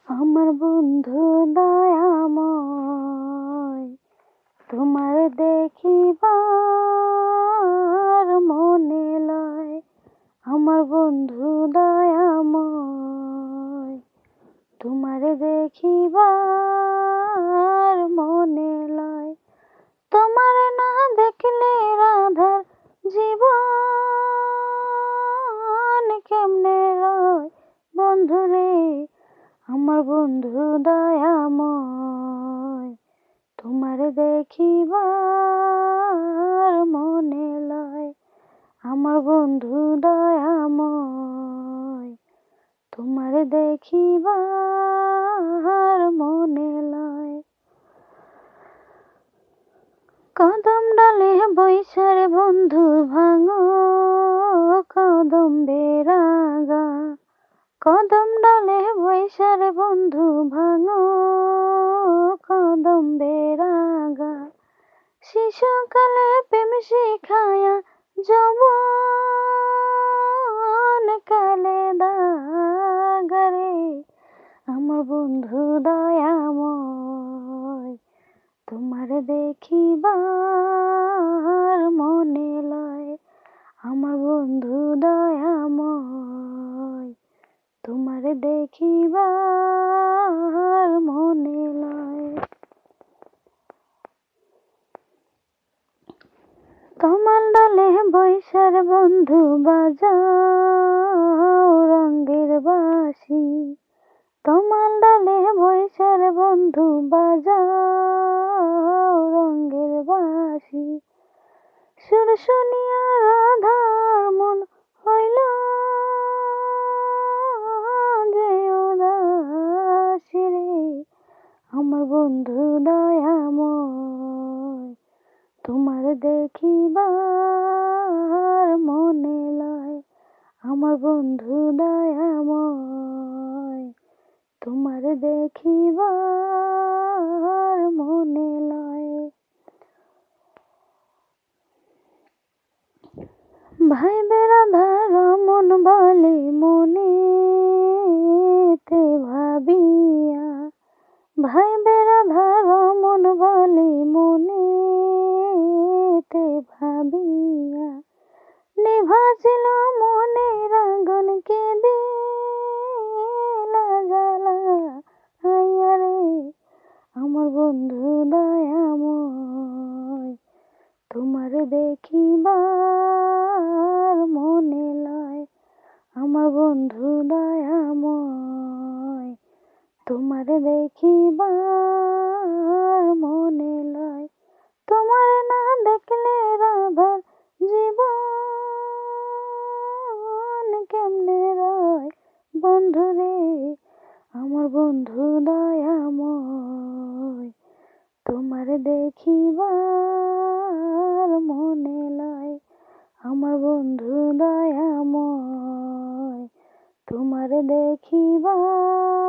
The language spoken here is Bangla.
আমার বন্ধু দয়াময়, তোমার দেখিবার মনে লয়। আমার বন্ধু দয়াময়, তোমার দেখিবার মনে লয়। তোমার না দেখলে রাধার জীবন কেমনে রয়। বন্ধুরে আমার বন্ধু দয়াময়, তোমার দেখিবার মনে লয়। আমার বন্ধু দয়াময়, তোমার দেখিবার মনে লয়। কদম ডালে বৈশারে বন্ধু ভাঙো কদম বেরাগা। কদম ডালে বৈশারে বন্ধু ভাঙো কদম বেরাগা। শিশুকালে প্রেম শিখায়া যৌবন কালে দাগারে। আমার বন্ধু দয়াময়, তোমার দেখিবার মনে লয়। আমার বন্ধু দয়াময়, তোমার দেখিবার মনে লয়। তোমার ডালে বৈশার বন্ধু বাজাও রঙের বাঁশি। তোমার ডালে বৈশার বন্ধু বাজাও রঙের বাঁশি। সুর শুনিয়া রাধার মন হইল যে উদাসী রে। আমার বন্ধু দয়াময়, তোমার দেখিবার মনে লয়। আমার বন্ধু দয়াময়, তোমার দেখিবার মনে লয়। ভাই বেরাধার মন বলে মনেতে ভাবিয়া। ভাই বেরাধার মন বলে মনেতে ভাবিয়া। নিভাছিল মনের আগুন কেঁদিলা জ্বালা আইয়া রে। আমার বন্ধু দয়াময়, তোমার দেখিবার মনে লয়। আমার বন্ধু দয়াময়, তোমার দেখিবার মনে লয়। তোমার না দেখলে রাধার জীবন কেমনে রয়। বন্ধুরে আমার বন্ধু দয়াময়, তোমার দেখিবার মনে লয়। আমার বন্ধু দয়াময়, তোমার দেখিবার